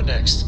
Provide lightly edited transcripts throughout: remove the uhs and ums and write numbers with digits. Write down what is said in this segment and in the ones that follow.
What next?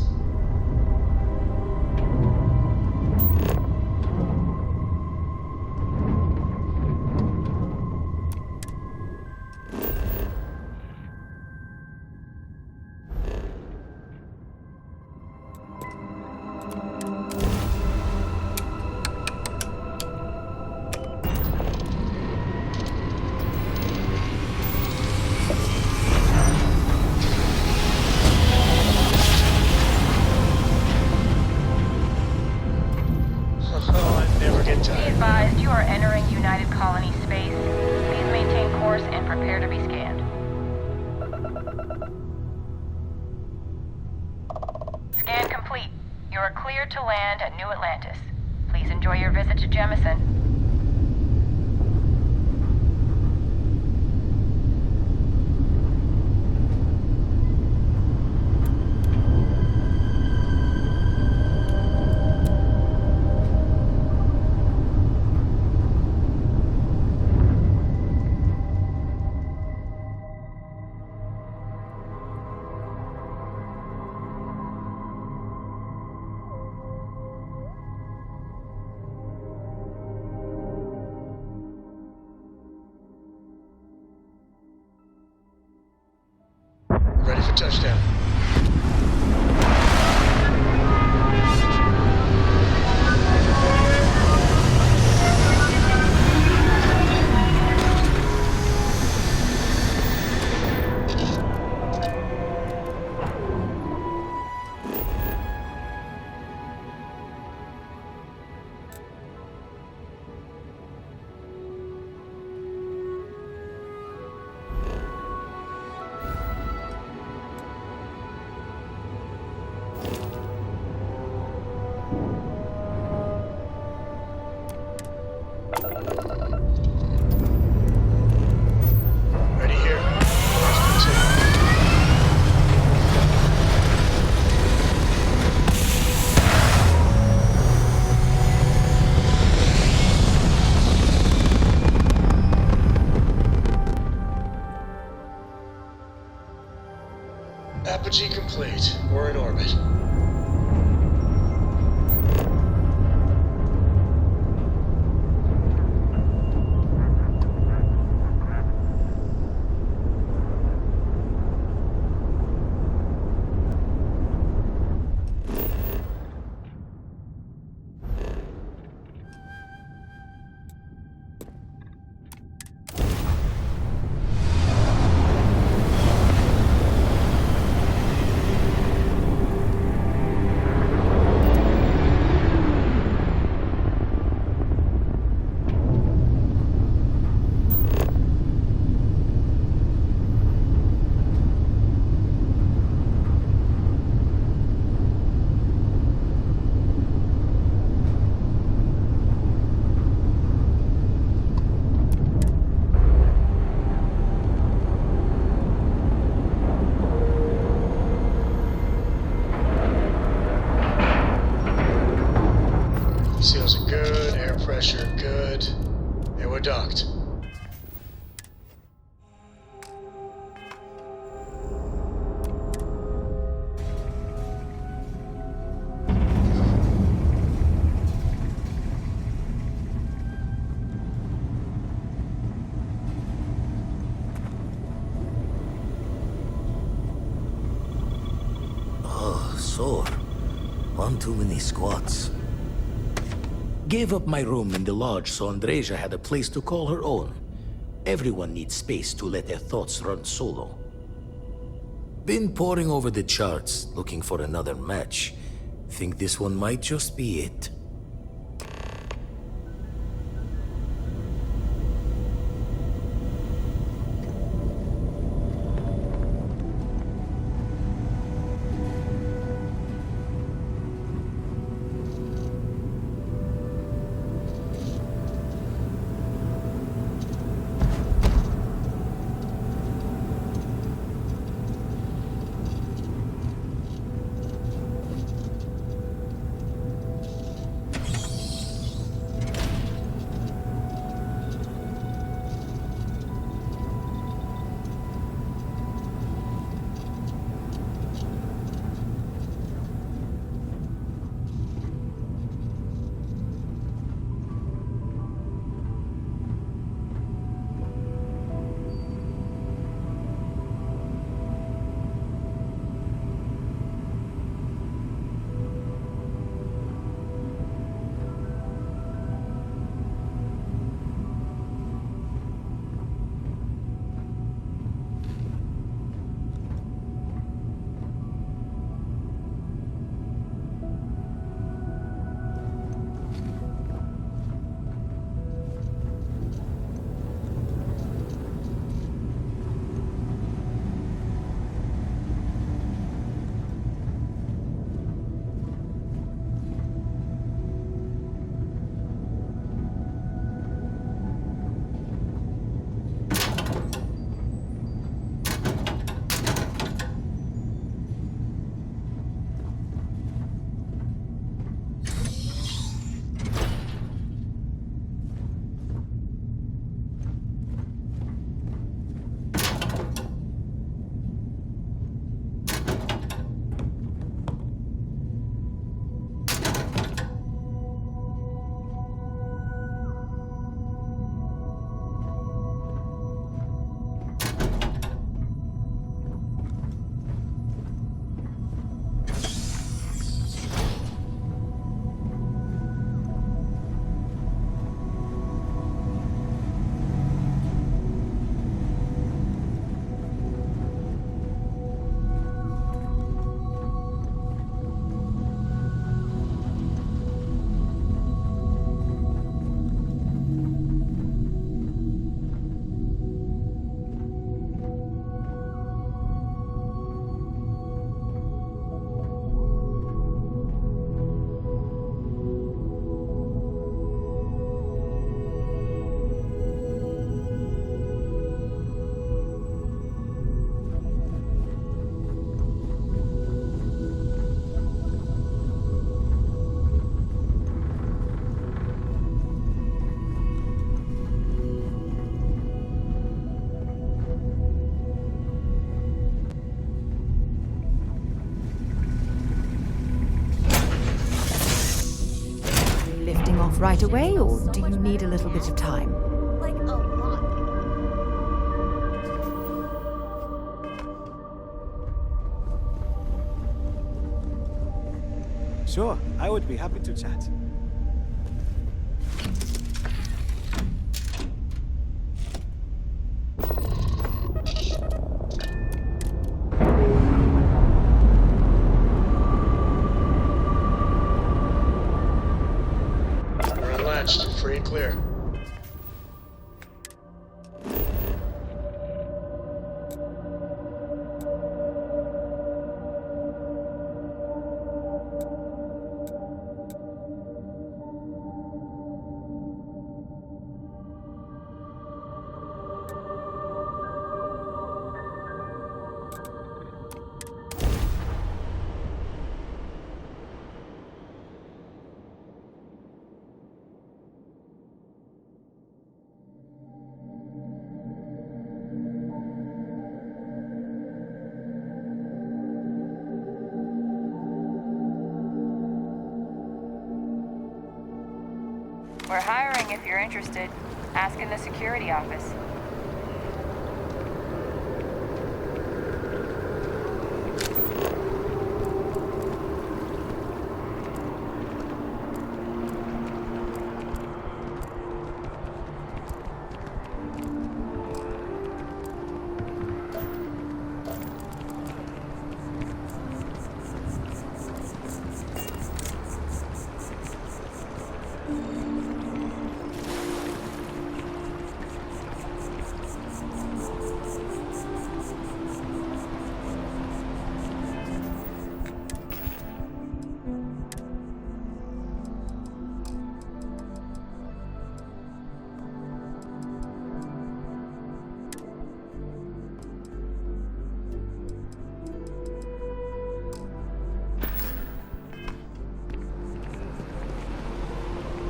Be advised, you are entering United Colony space. Please maintain course and prepare to be scanned. Scan complete. You are cleared to land at New Atlantis. Please enjoy your visit to Jemison. Ready for touchdown. Ready here. Apogee complete. We're in orbit. Seals are good, air pressure good. And we're docked. Oh, sore. One too many squats. Gave up my room in the lodge so Andreja had a place to call her own. Everyone needs space to let their thoughts run solo. Been poring over the charts, looking for another match. Think this one might just be it. off right away, or do you need a little bit of time? Like a lot. Sure, I would be happy to chat. We're unlatched. Free and clear. We're hiring if you're interested. Ask in the security office.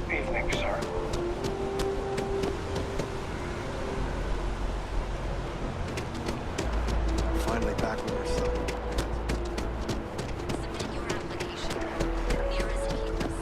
Evening, sir. Finally back with our son. Submit your application. Nearest kiosk.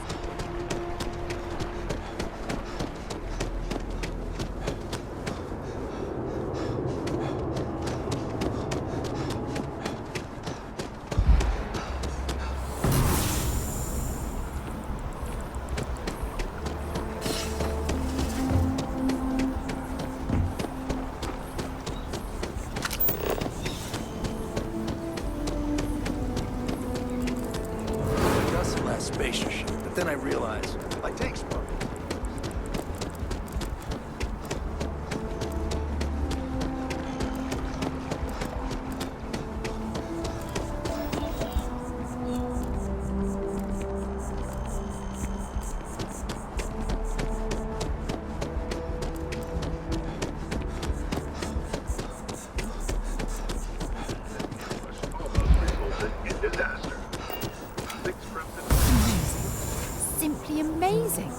Just less spacious, but then I realized, like, takes one. Simply amazing. So,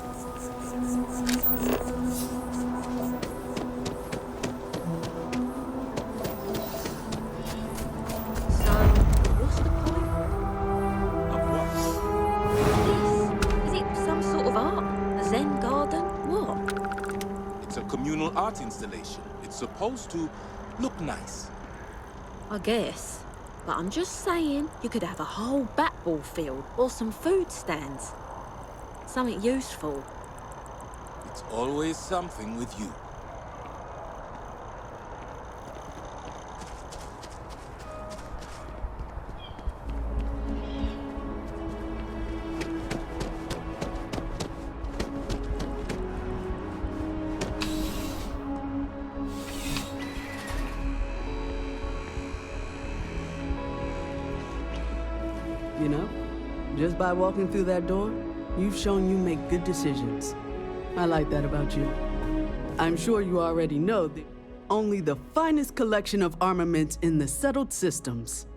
what's the point? Of what? This? Is it some sort of art? A Zen garden? What? It's a communal art installation. It's supposed to look nice. I guess. But I'm just saying, you could have a whole bat-ball field or some food stands. Something useful. It's always something with you. You know, just by walking through that door, you've shown you make good decisions. I like that about you. I'm sure you already know that only the finest collection of armaments in the settled systems.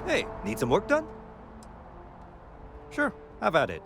Hey, need some work done? Sure, have at it.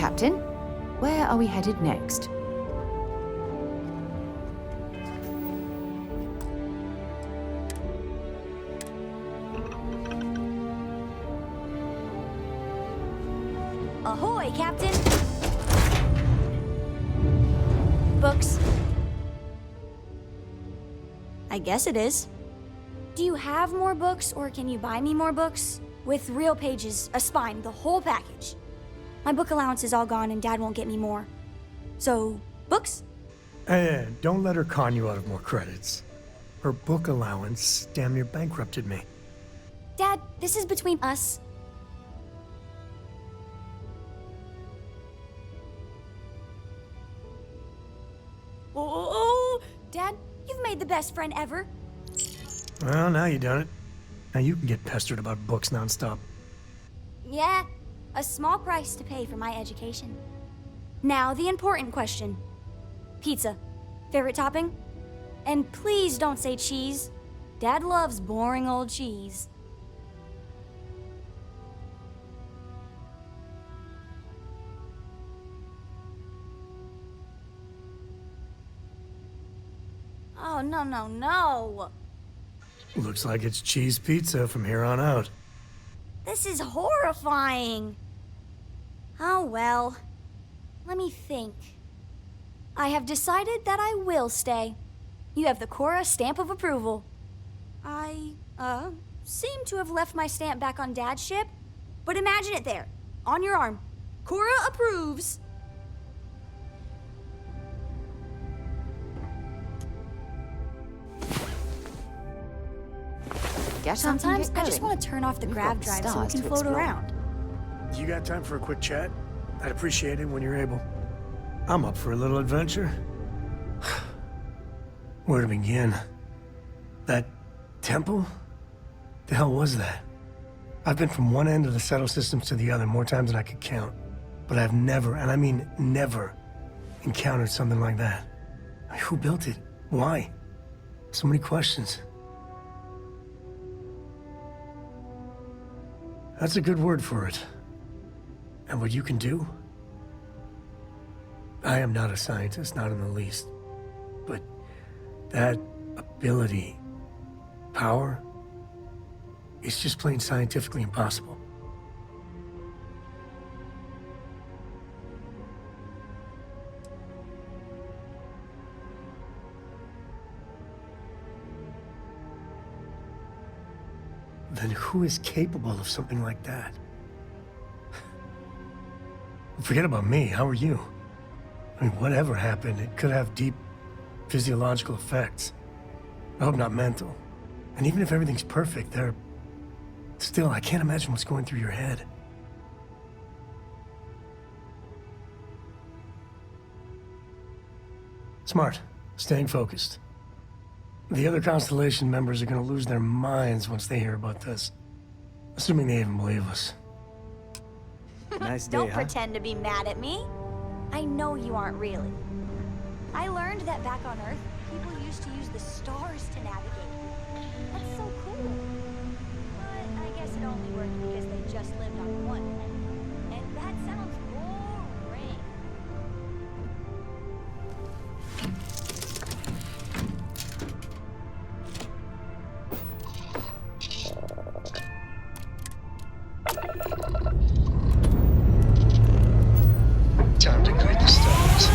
Captain. Where are we headed next? Ahoy, Captain! Books. I guess it is. Do you have more books, or can you buy me more books? With real pages, a spine, the whole package. My book allowance is all gone and Dad won't get me more. So, books? Hey, don't let her con you out of more credits. Her book allowance damn near bankrupted me. Dad, this is between us. Oh, Dad, you've made the best friend ever. Well, now you done it. Now you can get pestered about books nonstop. Yeah, a small price to pay for my education. Now, the important question. Pizza. Favorite topping? And please don't say cheese. Dad loves boring old cheese. Oh, no, no, no. Looks like it's cheese pizza from here on out. This is horrifying. Oh, well. Let me think. I have decided that I will stay. You have the Cora stamp of approval. I, seem to have left my stamp back on Dad's ship, but imagine it there, on your arm. Cora approves. Sometimes I just want to turn off the grav drive so we can float around. You got time for a quick chat? I'd appreciate it when you're able. I'm up for a little adventure. Where to begin? That temple? The hell was that? I've been from one end of the settle systems to the other more times than I could count. But I've never, and I mean never, encountered something like that. I mean, who built it? Why? So many questions. That's a good word for it. And what you can do? I am not a scientist, not in the least. But that ability, power, it's just plain scientifically impossible. Then who is capable of something like that? Forget about me, how are you? I mean, whatever happened, it could have deep physiological effects. I hope not mental. And even if everything's perfect, still, I can't imagine what's going through your head. Smart. Staying focused. The other Constellation members are gonna lose their minds once they hear about this. Assuming they even believe us. Nice day, Don't pretend to be mad at me. I know you aren't really. I learned that back on Earth, people used to use the stars to navigate. That's so cool. But I guess it only worked because they just lived on one planet. And that sounds boring. Time to greet the stars.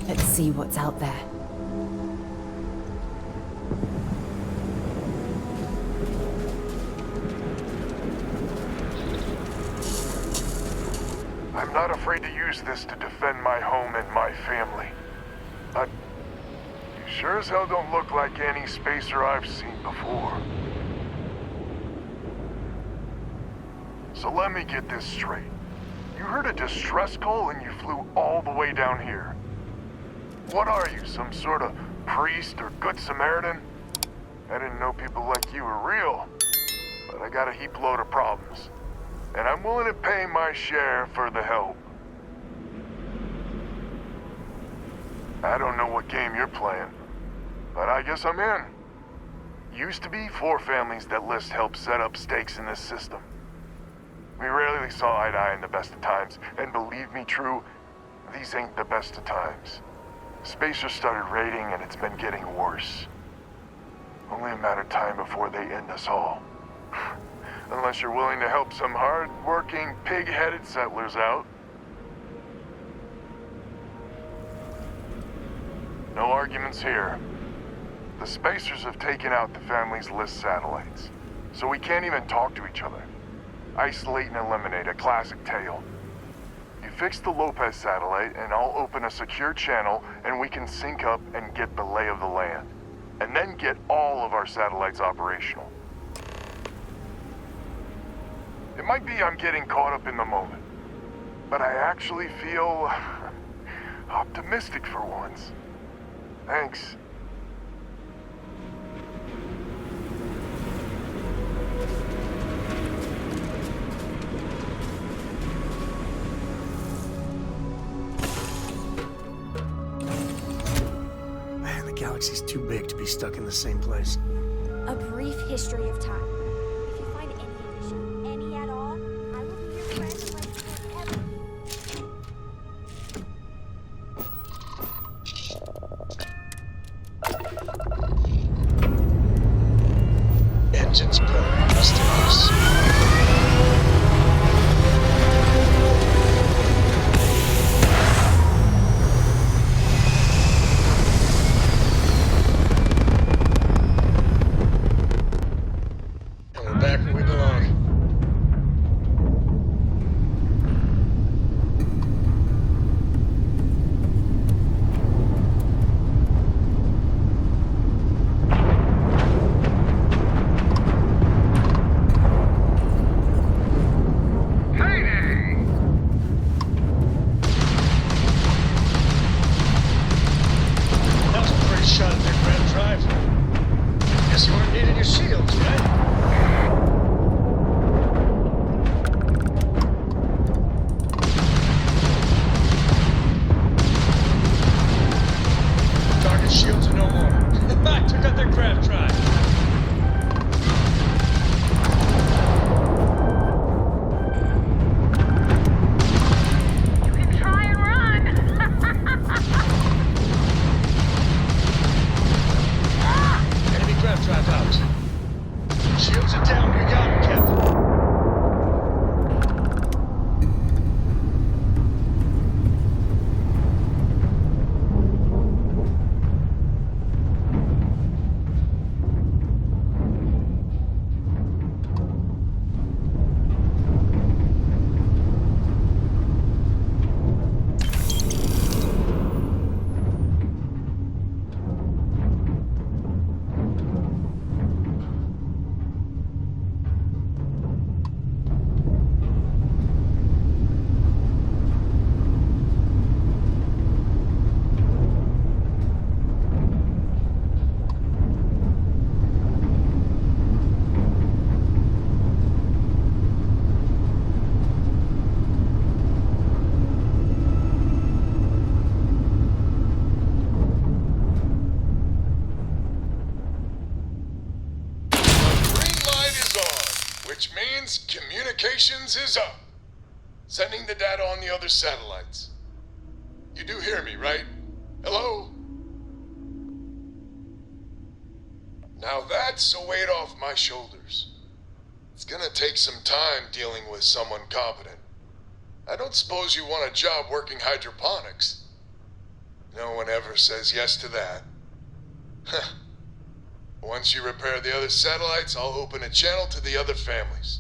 Let's see what's out there. I'm not afraid to use this to defend my home and my family. But you sure as hell don't look like any spacer I've seen before. So let me get this straight. You heard a distress call and you flew all the way down here. What are you, some sort of priest or good Samaritan? I didn't know people like you were real, but I got a heap load of problems. And I'm willing to pay my share for the help. I don't know what game you're playing, but I guess I'm in. Used to be 4 families that List helped set up stakes in this system. We rarely saw eye to eye in the best of times, and believe me, True, these ain't the best of times. Spacers started raiding, and it's been getting worse. Only a matter of time before they end us all. Unless you're willing to help some hard-working, pig-headed settlers out. No arguments here. The Spacers have taken out the family's List satellites, so we can't even talk to each other. Isolate and eliminate, a classic tale. You fix the Lopez satellite, and I'll open a secure channel, and we can sync up and get the lay of the land. And then get all of our satellites operational. It might be I'm getting caught up in the moment, but I actually feel optimistic for once. Thanks. Man, the galaxy's too big to be stuck in the same place. A brief history of time. If you find any addition, any at all, I will be your friend forever. Engines purring, mysterious. And we're back where we belong. That was a pretty shot at their grand drive. Guess you weren't needing your shields, right? Target shields are no more. I took out their craft drive. You can try and run. Enemy craft drive out. Shields are down. You got him, Captain. Green light is on, which means communications is up. Sending the data on the other satellites. You do hear me, right? Hello? Now that's a weight off my shoulders. It's gonna take some time dealing with someone competent. I don't suppose you want a job working hydroponics. No one ever says yes to that. Once you repair the other satellites, I'll open a channel to the other families.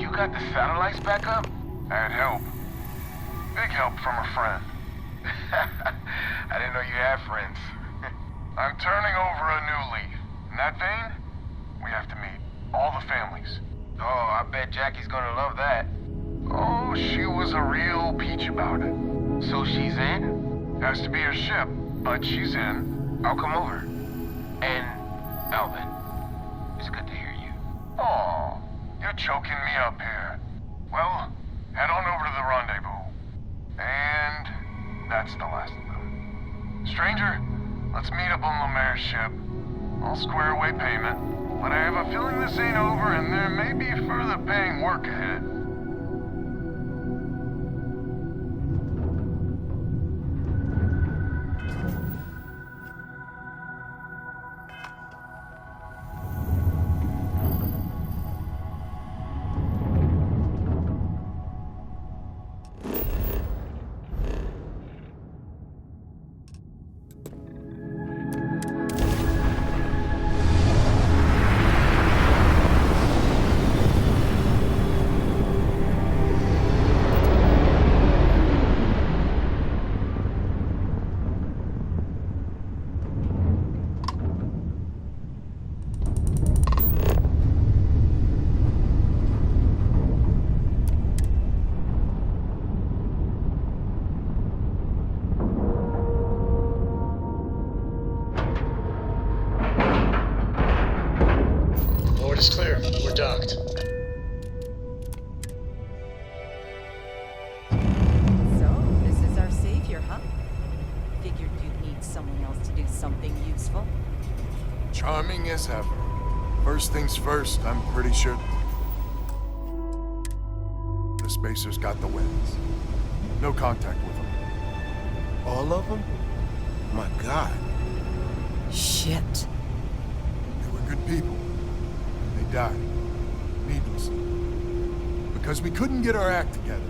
you got the satellites back up? I had help. Big help from a friend. I didn't know you had friends. I'm turning over a new leaf. In that vein, we have to meet all the families. Oh, I bet Jackie's gonna love that. Oh, she was a real peach about it. So she's in? Has to be her ship, but she's in. I'll come over. And, Alvin, it's good to hear you. Oh, you're choking me up here. Well, head on over to the rendezvous. And that's the last of them. Stranger, let's meet up on Lemaire's ship. I'll square away payment, but I have a feeling this ain't over and there may be further paying work ahead. Port is clear. We're docked. So, this is our savior, huh? Figured you'd need someone else to do something useful. Charming as ever. First things first, I'm pretty sure the spacers got the winds. No contact with them. All of them? My God. Shit. They were good people. They died. Needlessly. Because we couldn't get our act together.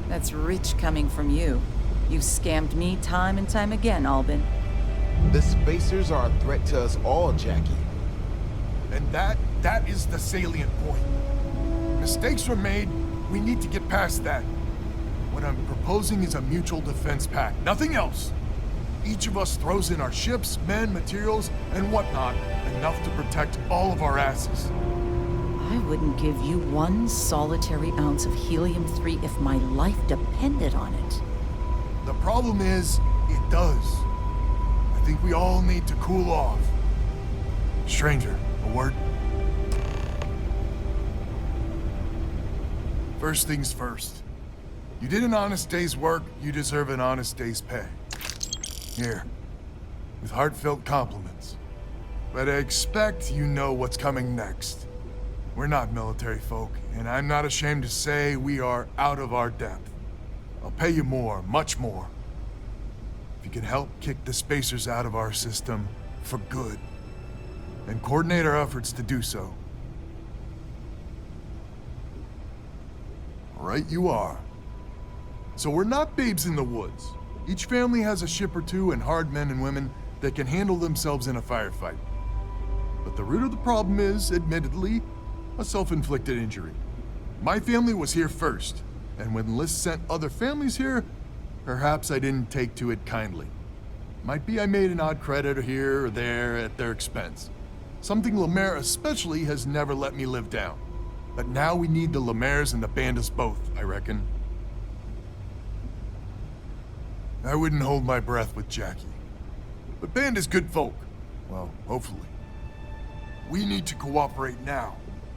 That's rich coming from you. You've scammed me time and time again, Albin. The spacers are a threat to us all, Jackie. And that is the salient point. Mistakes were made. We need to get past that. What I'm proposing is a mutual defense pact. Nothing else. Each of us throws in our ships, men, materials, and whatnot, enough to protect all of our asses. I wouldn't give you one solitary ounce of helium-3 if my life depended on it. The problem is, it does. I think we all need to cool off. Stranger, a word? First things first. You did an honest day's work, you deserve an honest day's pay. Here, with heartfelt compliments. But I expect you know what's coming next. We're not military folk, and I'm not ashamed to say we are out of our depth. I'll pay you more, much more. If you can help kick the spacers out of our system for good, and coordinate our efforts to do so. Right you are. So we're not babes in the woods. Each family has a ship or two and hard men and women that can handle themselves in a firefight. But the root of the problem is, admittedly, a self-inflicted injury. My family was here first, and when Liz sent other families here, perhaps I didn't take to it kindly. Might be I made an odd credit here or there at their expense. Something Lemaire especially has never let me live down. But now we need the Lemaires and the Bandits both, I reckon. I wouldn't hold my breath with Jackie. But Band is good folk. Well, hopefully. We need to cooperate now,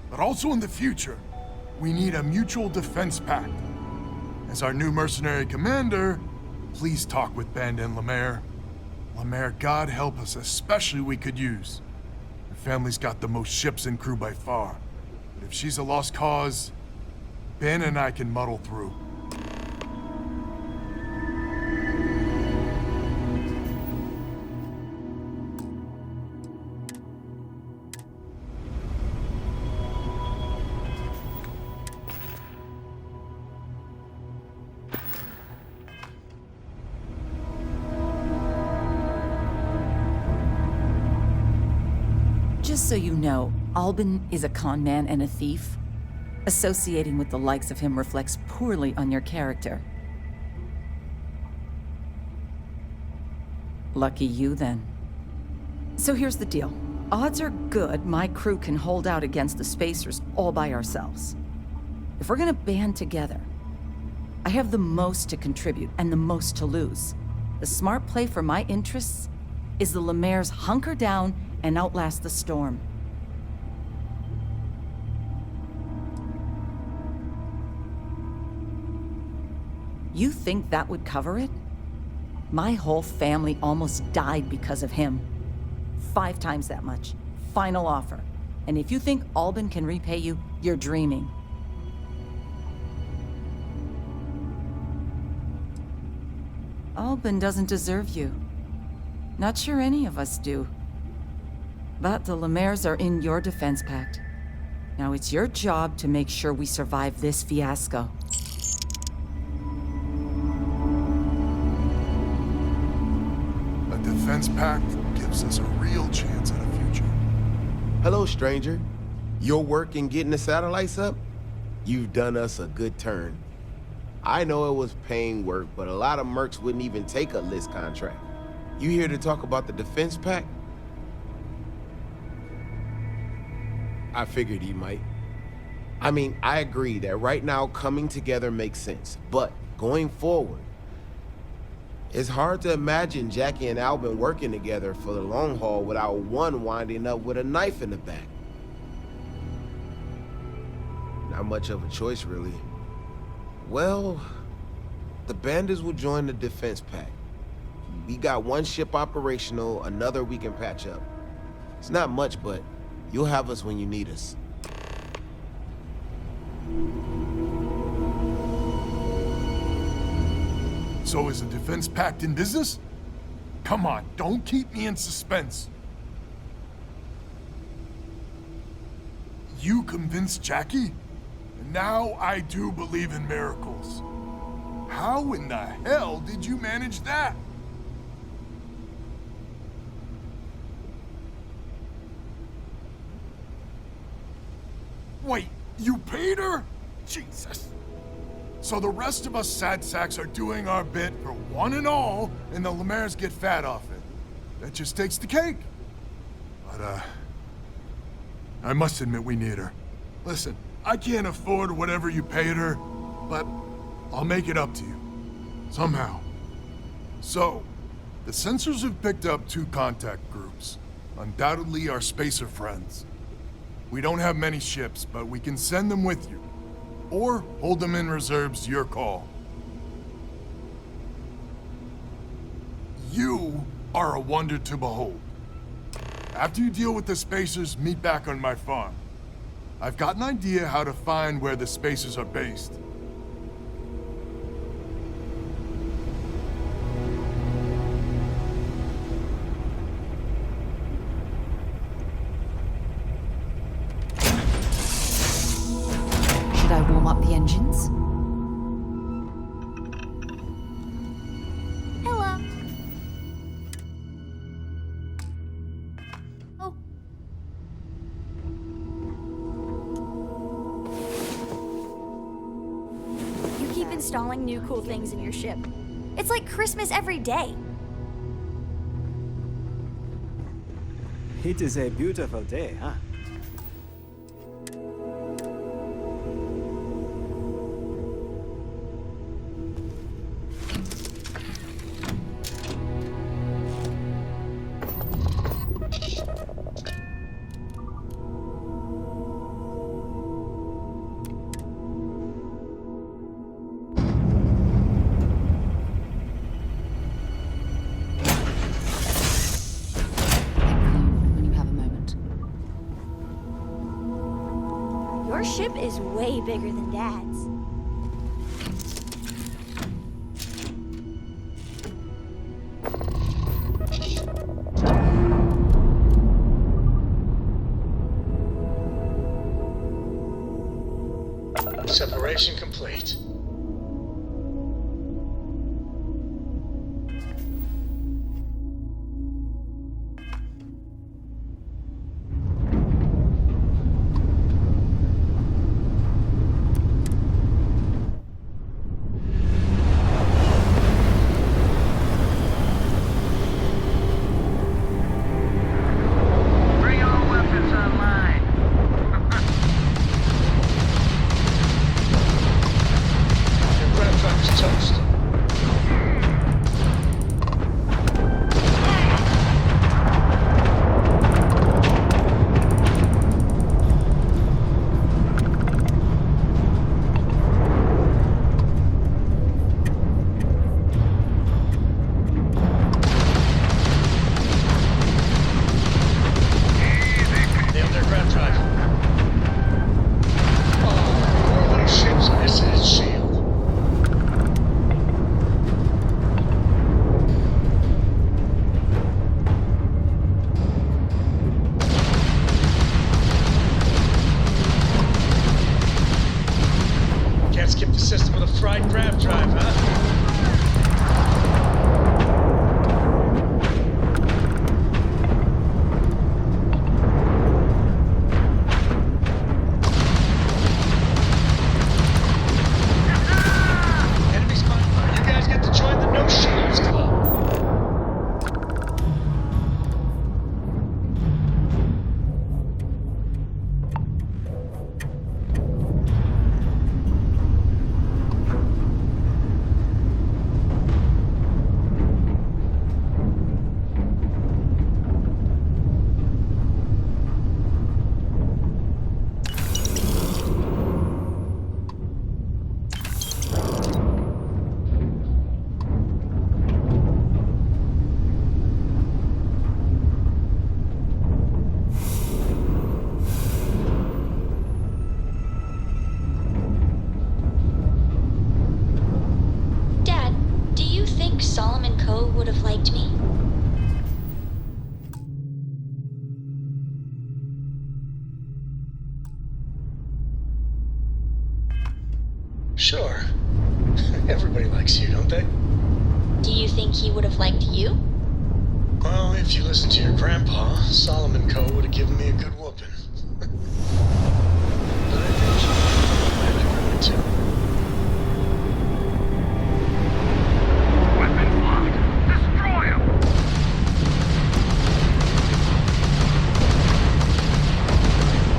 but also in the future. We need a mutual defense pact. As our new mercenary commander, please talk with Band and Lemaire. Lemaire, God help us, especially we could use. Her family's got the most ships and crew by far. But if she's a lost cause, Ben and I can muddle through. Just so you know, Albin is a con man and a thief. Associating with the likes of him reflects poorly on your character. Lucky you, then. So here's the deal. Odds are good my crew can hold out against the Spacers all by ourselves. If we're gonna band together, I have the most to contribute and the most to lose. The smart play for my interests is the Lemaire's hunker down and outlast the storm. You think that would cover it? My whole family almost died because of him. 5 times that much. Final offer. And if you think Albin can repay you, you're dreaming. Albin doesn't deserve you. Not sure any of us do. But the Lemaire's are in your defense pact. Now it's your job to make sure we survive this fiasco. A defense pact gives us a real chance at a future. Hello, stranger. Your work in getting the satellites up? You've done us a good turn. I know it was paying work, but a lot of mercs wouldn't even take a list contract. You here to talk about the defense pact? I figured he might. I mean, I agree that right now coming together makes sense, but going forward, it's hard to imagine Jackie and Albin working together for the long haul without one winding up with a knife in the back. Not much of a choice, really. Well, the bandits will join the defense pact. We got one ship operational, another we can patch up. It's not much, but you'll have us when you need us. So is the defense pact in business? Come on, don't keep me in suspense. You convinced Jackie? And now I do believe in miracles. How in the hell did you manage that? Wait, you paid her? Jesus. So the rest of us sad sacks are doing our bit for one and all, and the Lemaire's get fat off it. That just takes the cake. But, I must admit we need her. Listen, I can't afford whatever you paid her, but I'll make it up to you. Somehow. So, the sensors have picked up 2 contact groups. Undoubtedly our spacer friends. We don't have many ships, but we can send them with you. Or hold them in reserves, your call. You are a wonder to behold. After you deal with the Spacers, meet back on my farm. I've got an idea how to find where the Spacers are based. Should I warm up the engines? Hello. Oh. You keep installing new cool things in your ship. It's like Christmas every day. It is a beautiful day, huh? When you have a moment. Your ship is way bigger than Dad's. Separation complete. Can't skip the system with a fried grav drive, huh? would have liked me. Sure. Everybody likes you, don't they? Do you think he would have liked you? Well, if you listen to your grandpa, Solomon Co. would have given me a good whooping. But I think I like women too. Weapons locked. Destroy him!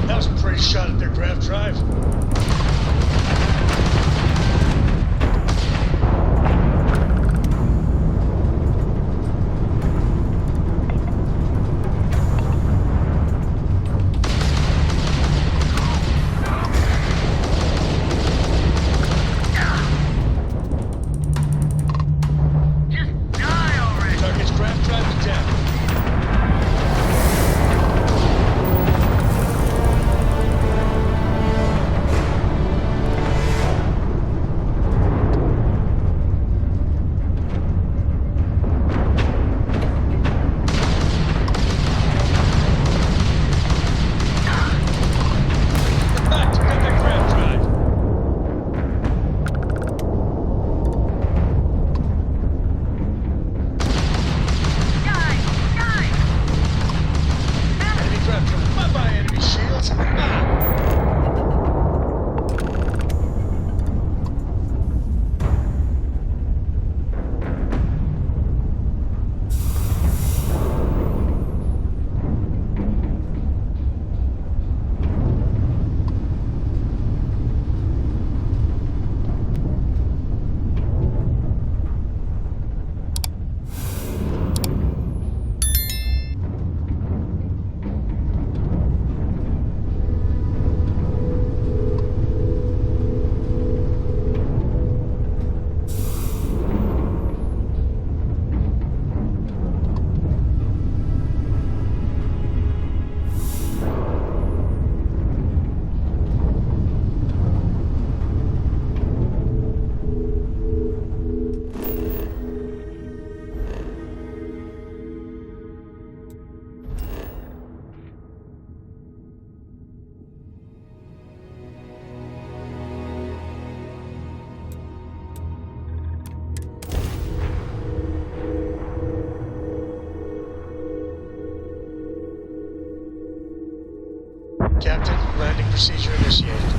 That was a pretty shot at their grav drive. Captain, landing procedure initiated.